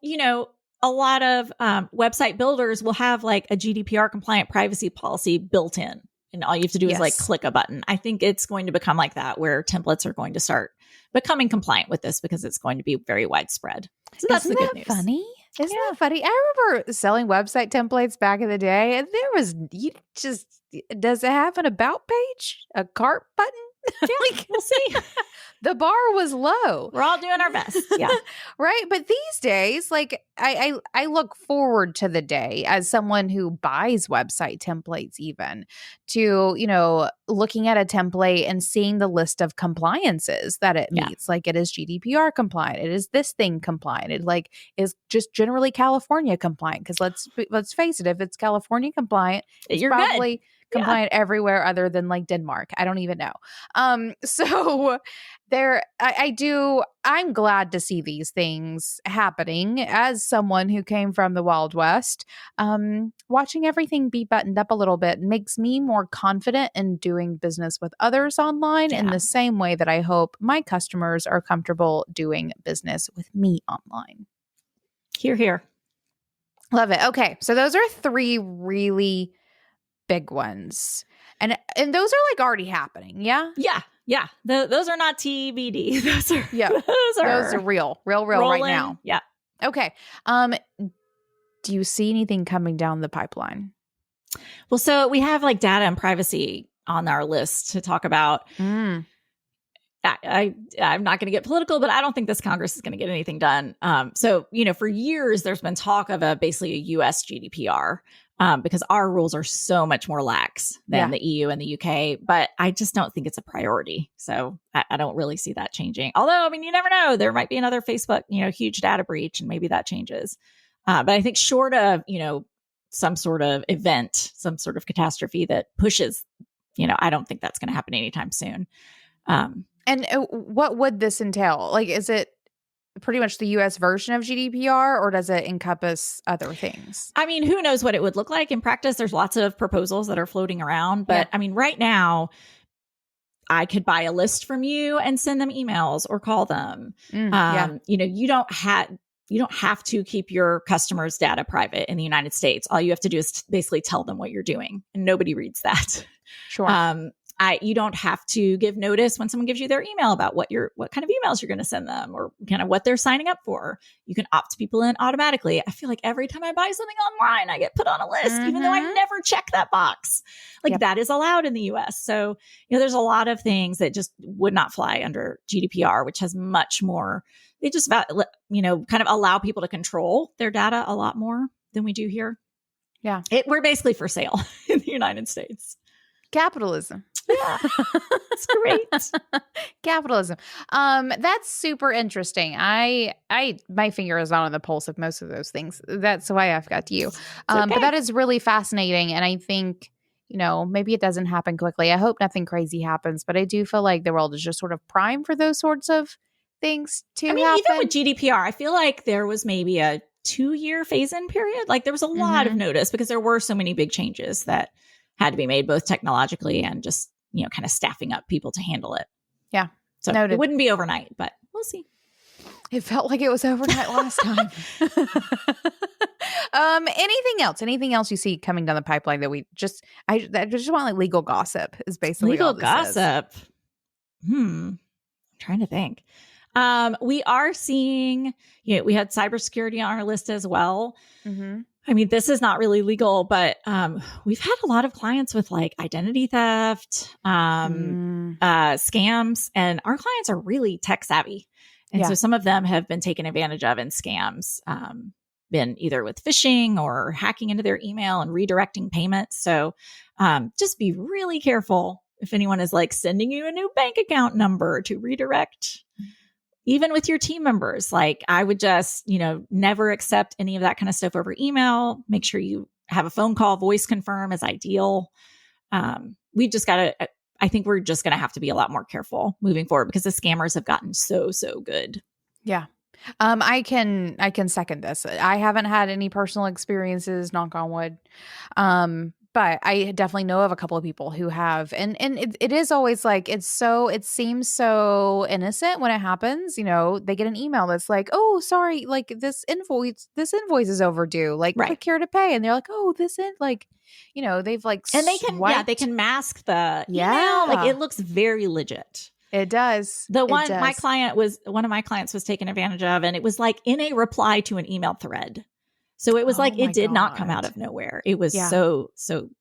[SPEAKER 2] a lot of website builders will have like a GDPR compliant privacy policy built in. And all you have to do is like click a button. I think it's going to become like that, where templates are going to start becoming compliant with this because it's going to be very widespread. So that's the good news.
[SPEAKER 1] Funny? Isn't that funny? I remember selling website templates back in the day, and there was does it have an about page, a cart button?
[SPEAKER 2] Yeah, we'll see.
[SPEAKER 1] The bar was low.
[SPEAKER 2] We're all doing our best. Yeah.
[SPEAKER 1] Right. But these days, like I look forward to the day as someone who buys website templates, even to, looking at a template and seeing the list of compliances that it meets. Like it is GDPR compliant. It is this thing compliant. It like is just generally California compliant. Because let's face it, if it's California compliant, it's
[SPEAKER 2] You're
[SPEAKER 1] probably
[SPEAKER 2] good.
[SPEAKER 1] compliant everywhere other than like Denmark. I don't even know. So I'm glad to see these things happening as someone who came from the Wild West. Watching everything be buttoned up a little bit makes me more confident in doing business with others online in the same way that I hope my customers are comfortable doing business with me online.
[SPEAKER 2] Hear, hear.
[SPEAKER 1] Love it. Okay. So those are 3 really big ones. And those are like already happening. Yeah.
[SPEAKER 2] Yeah. Yeah. Those are not TBD. Those are
[SPEAKER 1] real
[SPEAKER 2] rolling
[SPEAKER 1] right now.
[SPEAKER 2] Yeah.
[SPEAKER 1] Okay. Do you see anything coming down the pipeline?
[SPEAKER 2] Well, so we have like data and privacy on our list to talk about. I'm not going to get political, but I don't think this Congress is going to get anything done. So, for years, there's been talk of basically a US GDPR because our rules are so much more lax than the EU and the UK, but I just don't think it's a priority. So I don't really see that changing. Although, you never know. There might be another Facebook, huge data breach, and maybe that changes. But I think short of, some sort of event, some sort of catastrophe that pushes, I don't think that's going to happen anytime soon.
[SPEAKER 1] And what would this entail? Like, is it pretty much the U.S. version of GDPR, or does it encompass other things?
[SPEAKER 2] Who knows what it would look like in practice? There's lots of proposals that are floating around. But right now, I could buy a list from you and send them emails or call them. You don't have to keep your customers' data private in the United States. All you have to do is basically tell them what you're doing, and nobody reads that.
[SPEAKER 1] Sure.
[SPEAKER 2] You don't have to give notice when someone gives you their email about what kind of emails you're going to send them or kind of what they're signing up for. You can opt people in automatically. I feel like every time I buy something online, I get put on a list, even though I never check that box. That is allowed in the US. So, there's a lot of things that just would not fly under GDPR, which has much more. They just kind of allow people to control their data a lot more than we do here.
[SPEAKER 1] Yeah.
[SPEAKER 2] We're basically for sale in the United States.
[SPEAKER 1] Capitalism.
[SPEAKER 2] Yeah. It's great.
[SPEAKER 1] Capitalism. That's super interesting. My finger is not on the pulse of most of those things. That's why I've got you. But that is really fascinating. And I think, maybe it doesn't happen quickly. I hope nothing crazy happens, but I do feel like the world is just sort of primed for those sorts of things to happen.
[SPEAKER 2] Even with GDPR, I feel like there was maybe a 2-year phase-in period. Like there was a lot of notice because there were so many big changes that had to be made both technologically and just, kind of staffing up people to handle it.
[SPEAKER 1] Yeah.
[SPEAKER 2] So
[SPEAKER 1] Noted.
[SPEAKER 2] It wouldn't be overnight, but we'll see.
[SPEAKER 1] It felt like it was overnight last time. Anything else you see coming down the pipeline that I just want like legal gossip is basically
[SPEAKER 2] legal
[SPEAKER 1] all this
[SPEAKER 2] gossip. I'm trying to think. We are seeing, we had cybersecurity on our list as well.
[SPEAKER 1] Mm-hmm.
[SPEAKER 2] This is not really legal, but we've had a lot of clients with like identity theft, scams, and our clients are really tech savvy. And so some of them have been taken advantage of in scams, been either with phishing or hacking into their email and redirecting payments. So just be really careful if anyone is like sending you a new bank account number to redirect. Even with your team members, like I would just, never accept any of that kind of stuff over email. Make sure you have a phone call. Voice confirm is ideal. We just got I think we're just going to have to be a lot more careful moving forward because the scammers have gotten so good.
[SPEAKER 1] Yeah. I can second this. I haven't had any personal experiences, knock on wood. But I definitely know of a couple of people who have, and it is always like, it seems so innocent when it happens. They get an email that's like, oh, sorry, like this invoice is overdue. Like, click here to pay. And they're like, oh, they've like,
[SPEAKER 2] and they can mask the email. Like, it looks very legit.
[SPEAKER 1] It does.
[SPEAKER 2] One of my clients was taken advantage of, and it was like in a reply to an email thread. So it was like, it did not come out of nowhere. It was so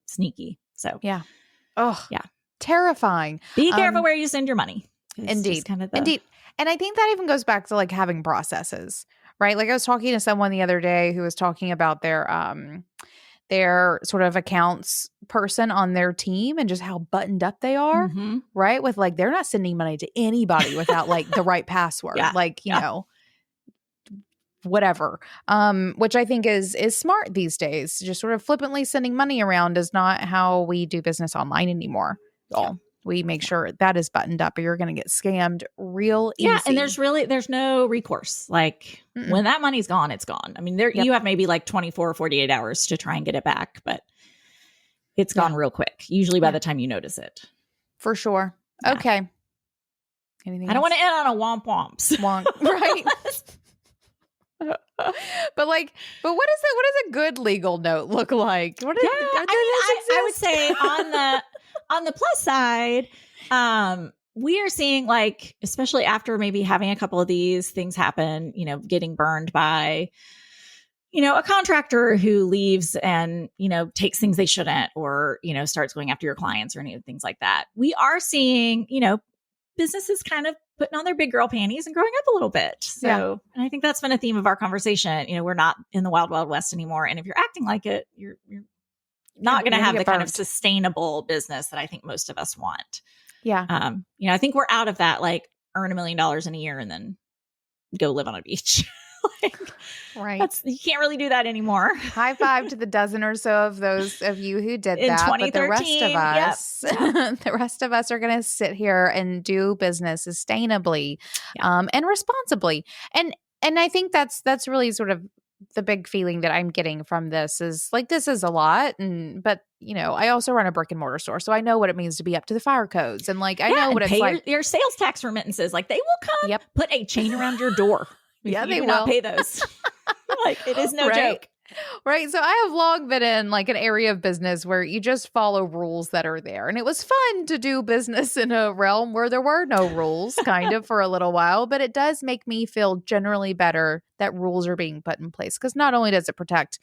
[SPEAKER 2] sneaky. So
[SPEAKER 1] yeah. Oh
[SPEAKER 2] yeah.
[SPEAKER 1] Terrifying.
[SPEAKER 2] Be careful where you send your money.
[SPEAKER 1] Indeed. Indeed. And I think that even goes back to like having processes, right? Like I was talking to someone the other day who was talking about their sort of accounts person on their team and just how buttoned up they are, right? With like, they're not sending money to anybody without like the right password, whatever. Which I think is smart these days. Just sort of flippantly sending money around is not how we do business online anymore. We make sure that is buttoned up or you're going to get scammed real easy.
[SPEAKER 2] Yeah. And there's no recourse. Like when that money's gone, it's gone. I mean, you have maybe like 24 or 48 hours to try and get it back, but it's gone real quick. Usually by the time you notice it.
[SPEAKER 1] For sure. Yeah. Okay. Anything
[SPEAKER 2] I don't want to end on a womp womps.
[SPEAKER 1] Right. But what does a good legal note look like?
[SPEAKER 2] I would say on the plus side, we are seeing, like, especially after maybe having a couple of these things happen, getting burned by, a contractor who leaves and, takes things they shouldn't, or, starts going after your clients or any of things like that. We are seeing, businesses kind of putting on their big girl panties and growing up a little bit. So, and I think that's been a theme of our conversation. We're not in the wild, wild west anymore. And if you're acting like it, you're not going to have the kind of sustainable business that I think most of us want.
[SPEAKER 1] Yeah.
[SPEAKER 2] I think we're out of that, like, earn $1 million in a year and then go live on a beach.
[SPEAKER 1] Right.
[SPEAKER 2] You can't really do that anymore.
[SPEAKER 1] High five to the dozen or so of those of you who did
[SPEAKER 2] in
[SPEAKER 1] that.
[SPEAKER 2] 2013,
[SPEAKER 1] but the rest of us, the rest of us are going to sit here and do business sustainably, and responsibly. And I think that's really sort of the big feeling that I'm getting from this is like, this is a lot. But I also run a brick and mortar store, so I know what it means to be up to the fire codes. And like, I know what it's like.
[SPEAKER 2] Your sales tax remittances, like, they will come put a chain around your door.
[SPEAKER 1] Yeah, they
[SPEAKER 2] will
[SPEAKER 1] will
[SPEAKER 2] not pay those. Like, it is no joke.
[SPEAKER 1] Right. So I have long been in like an area of business where you just follow rules that are there. And it was fun to do business in a realm where there were no rules kind of for a little while. But it does make me feel generally better that rules are being put in place, because not only does it protect,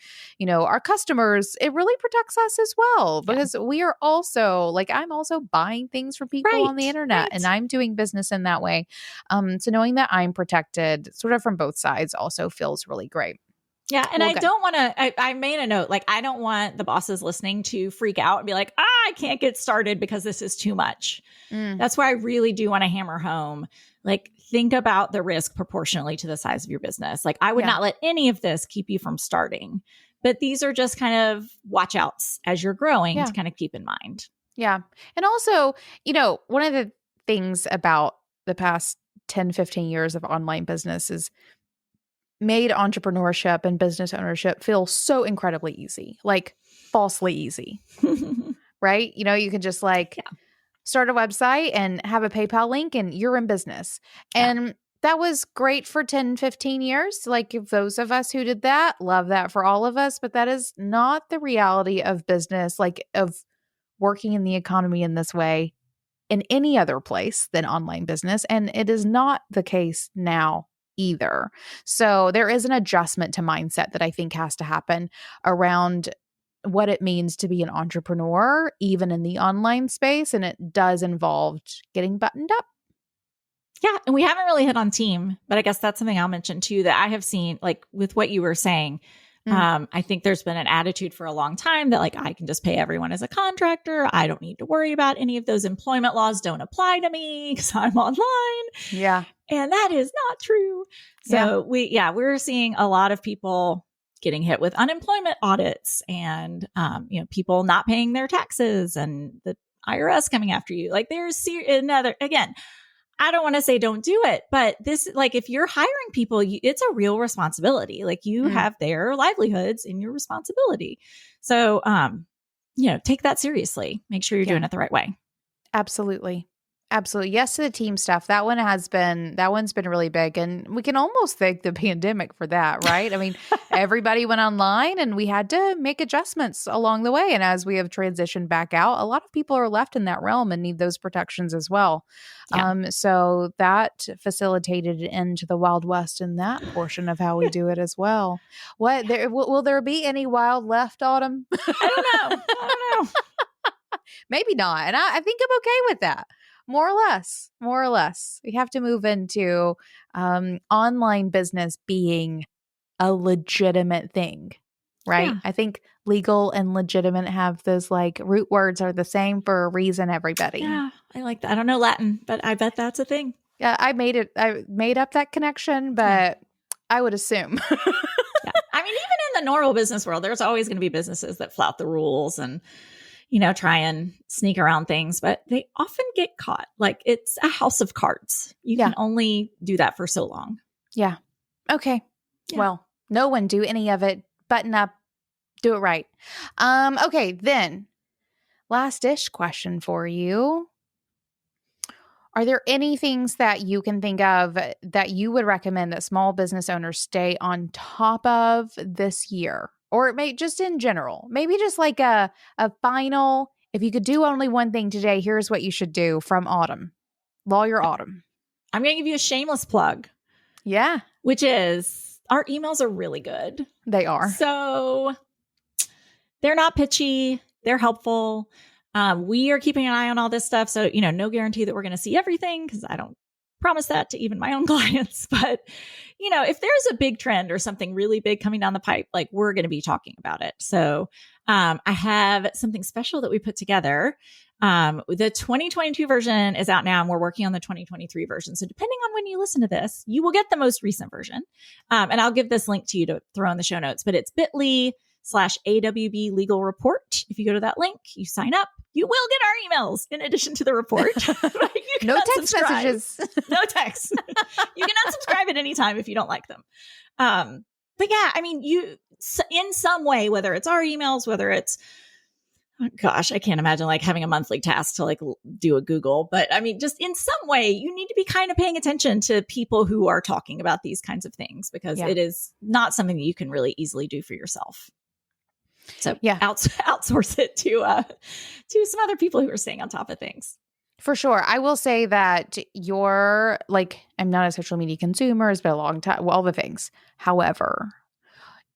[SPEAKER 1] our customers, it really protects us as well, because we are also like, I'm also buying things from people on the internet and I'm doing business in that way. So knowing that I'm protected sort of from both sides also feels really great.
[SPEAKER 2] Yeah. And I don't want to, I made a note, like, I don't want the bosses listening to freak out and be like, I can't get started because this is too much. That's where I really do want to hammer home. Like, think about the risk proportionally to the size of your business. Like, I would not let any of this keep you from starting. But these are just kind of watch outs as you're growing to kind of keep in mind. Yeah.
[SPEAKER 1] And also, one of the things about the past 10, 15 years of online business is made entrepreneurship and business ownership feel so incredibly easy, like falsely easy, right? You can just start a website and have a PayPal link and you're in business. And that was great for 10, 15 years. Like, if those of us who did that, love that for all of us. But that is not the reality of business, like of working in the economy in this way in any other place than online business. And it is not the case now either. So there is an adjustment to mindset that I think has to happen around what it means to be an entrepreneur, even in the online space. And it does involve getting buttoned up.
[SPEAKER 2] Yeah. And we haven't really hit on team, but I guess that's something I'll mention too, that I have seen, like, with what you were saying. I think there's been an attitude for a long time that, like, I can just pay everyone as a contractor. I don't need to worry about any of those employment laws don't apply to me because I'm online.
[SPEAKER 1] Yeah.
[SPEAKER 2] And that is not true. So we're seeing a lot of people getting hit with unemployment audits and, people not paying their taxes and the IRS coming after you. Like there's another, again, I don't want to say don't do it, but this, like, if you're hiring people, it's a real responsibility. Like you have their livelihoods in your responsibility. So, take that seriously. Make sure you're doing it the right way.
[SPEAKER 1] Absolutely. Absolutely. Yes to the team stuff. That one's been really big. And we can almost thank the pandemic for that, right? I mean, everybody went online and we had to make adjustments along the way. And as we have transitioned back out, a lot of people are left in that realm and need those protections as well. Yeah. So that facilitated into the Wild West in that portion of how we do it as well. Will there be any wild left, Autumn?
[SPEAKER 2] I don't know.
[SPEAKER 1] Maybe not. And I think I'm okay with that. More or less. We have to move into online business being a legitimate thing, right? Yeah. I think legal and legitimate have those like root words are the same for a reason, everybody.
[SPEAKER 2] Yeah, I like that. I don't know Latin, but I bet that's a thing.
[SPEAKER 1] Yeah, I made up that connection, but I would assume.
[SPEAKER 2] Yeah. I mean, even in the normal business world, there's always going to be businesses that flout the rules and try and sneak around things, but they often get caught. Like it's a house of cards. You can only do that for so long.
[SPEAKER 1] Yeah. Okay. Yeah. Well, no one do any of it. Button up. Do it right. Okay. Then last-ish question for you. Are there any things that you can think of that you would recommend that small business owners stay on top of this year? Or it may just in general, maybe just like a final, if you could do only one thing today, here's what you should do from Autumn, Lawyer Autumn.
[SPEAKER 2] I'm going to give you a shameless plug.
[SPEAKER 1] Yeah.
[SPEAKER 2] Which is our emails are really good.
[SPEAKER 1] They are.
[SPEAKER 2] So they're not pitchy. They're helpful. We are keeping an eye on all this stuff. So, no guarantee that we're going to see everything because I don't promise that to even my own clients. But, if there's a big trend or something really big coming down the pipe, like we're going to be talking about it. So I have something special that we put together. The 2022 version is out now and we're working on the 2023 version. So depending on when you listen to this, you will get the most recent version. And I'll give this link to you to throw in the show notes, but it's bit.ly/AWB legal report. If you go to that link, you sign up, you will get our emails in addition to the report.
[SPEAKER 1] No text messages.
[SPEAKER 2] No text. You can unsubscribe at any time if you don't like them. But yeah, I mean, you in some way, whether it's our emails, whether it's, oh gosh, I can't imagine like having a monthly task to like do a Google, but I mean, just in some way, you need to be kind of paying attention to people who are talking about these kinds of things because it is not something that you can really easily do for yourself. So outsource it to some other people who are staying on top of things.
[SPEAKER 1] For sure. I will say that I'm not a social media consumer. It's been a long time. Well, all the things. However,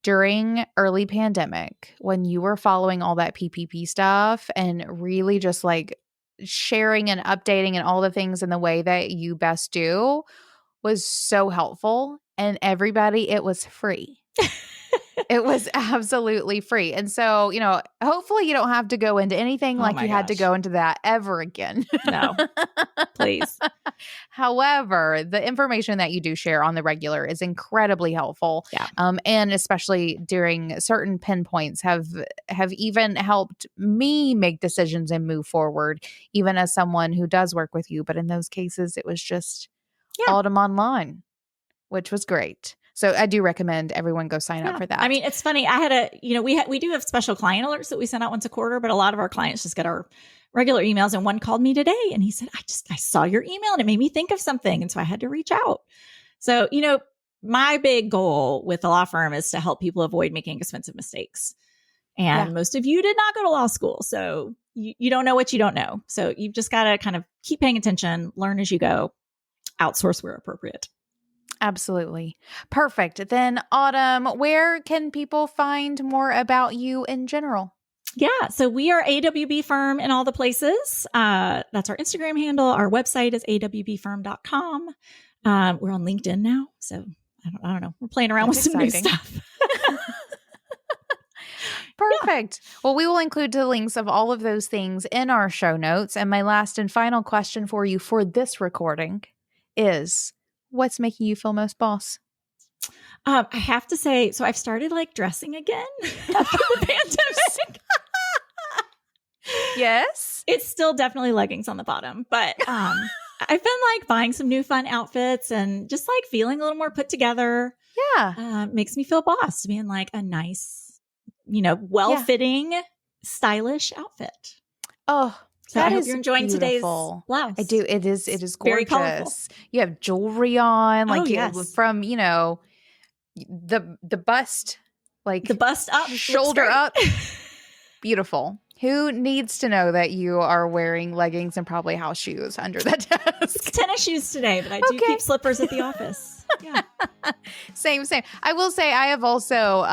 [SPEAKER 1] during early pandemic, when you were following all that PPP stuff and really just like sharing and updating and all the things in the way that you best do was so helpful. And everybody, it was free. It was absolutely free. And so, hopefully you don't have to go into anything like you had to go into that ever again.
[SPEAKER 2] No, please.
[SPEAKER 1] However, the information that you do share on the regular is incredibly helpful.
[SPEAKER 2] Yeah.
[SPEAKER 1] And especially during certain pinpoints have even helped me make decisions and move forward, even as someone who does work with you. But in those cases, it was just Autumn online, which was great. So I do recommend everyone go sign up for that.
[SPEAKER 2] I mean, it's funny. I had we do have special client alerts that we send out once a quarter, but a lot of our clients just get our regular emails. And one called me today and he said, I saw your email and it made me think of something. And so I had to reach out. So, my big goal with the law firm is to help people avoid making expensive mistakes. And most of you did not go to law school. So you don't know what you don't know. So you've just got to kind of keep paying attention, learn as you go, outsource where appropriate.
[SPEAKER 1] Absolutely. Perfect. Then Autumn, where can people find more about you in general?
[SPEAKER 2] Yeah. So we are AWB Firm in all the places. That's our Instagram handle. Our website is awbfirm.com. We're on LinkedIn now. So I don't know. We're playing around with some new stuff.
[SPEAKER 1] Perfect. Yeah. Well, we will include the links of all of those things in our show notes. And my last and final question for you for this recording is, what's making you feel most boss?
[SPEAKER 2] I have to say, so I've started like dressing again after the pandemic.
[SPEAKER 1] Yes.
[SPEAKER 2] It's still definitely leggings on the bottom, but I've been like buying some new fun outfits and just like feeling a little more put together.
[SPEAKER 1] Yeah.
[SPEAKER 2] Makes me feel boss to be in like a nice, well-fitting, stylish outfit.
[SPEAKER 1] Oh,
[SPEAKER 2] so I hope you're enjoying
[SPEAKER 1] beautiful.
[SPEAKER 2] Today's blouse.
[SPEAKER 1] I do. It is gorgeous.
[SPEAKER 2] Very colorful.
[SPEAKER 1] You have jewelry on, like
[SPEAKER 2] yes.
[SPEAKER 1] from, the bust, like
[SPEAKER 2] the bust up,
[SPEAKER 1] shoulder up. Beautiful. Who needs to know that you are wearing leggings and probably house shoes under that desk?
[SPEAKER 2] Tennis shoes today, but I do keep slippers at the office. Yeah.
[SPEAKER 1] Same. I will say I have also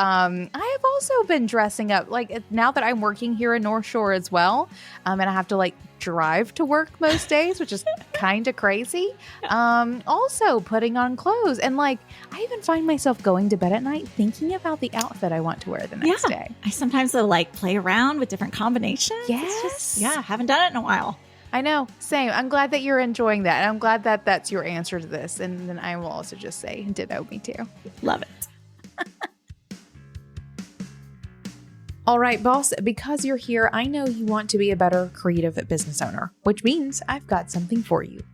[SPEAKER 1] been dressing up, like now that I'm working here in North Shore as well. And I have to like drive to work most days, which is kind of crazy. Also putting on clothes, and like I even find myself going to bed at night thinking about the outfit I want to wear the next day.
[SPEAKER 2] I sometimes will like play around with different combinations.
[SPEAKER 1] Yes.
[SPEAKER 2] Haven't done it in a while.
[SPEAKER 1] I know. Same. I'm glad that you're enjoying that. And I'm glad that that's your answer to this. And then I will also just say, ditto, me too.
[SPEAKER 2] Love it.
[SPEAKER 1] All right, boss, because you're here, I know you want to be a better creative business owner, which means I've got something for you.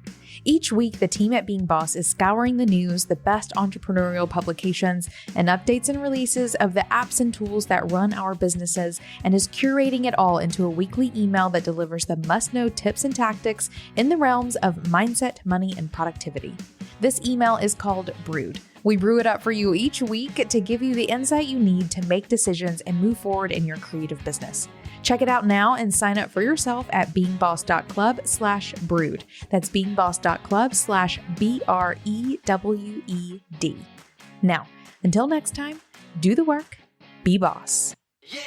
[SPEAKER 1] Each week, the team at Being Boss is scouring the news, the best entrepreneurial publications, and updates and releases of the apps and tools that run our businesses, and is curating it all into a weekly email that delivers the must-know tips and tactics in the realms of mindset, money, and productivity. This email is called Brewed. We brew it up for you each week to give you the insight you need to make decisions and move forward in your creative business. Check it out now and sign up for yourself at beingboss.club/brewed. That's beingboss.club/BREWED. Now, until next time, do the work, be boss.
[SPEAKER 4] Yeah.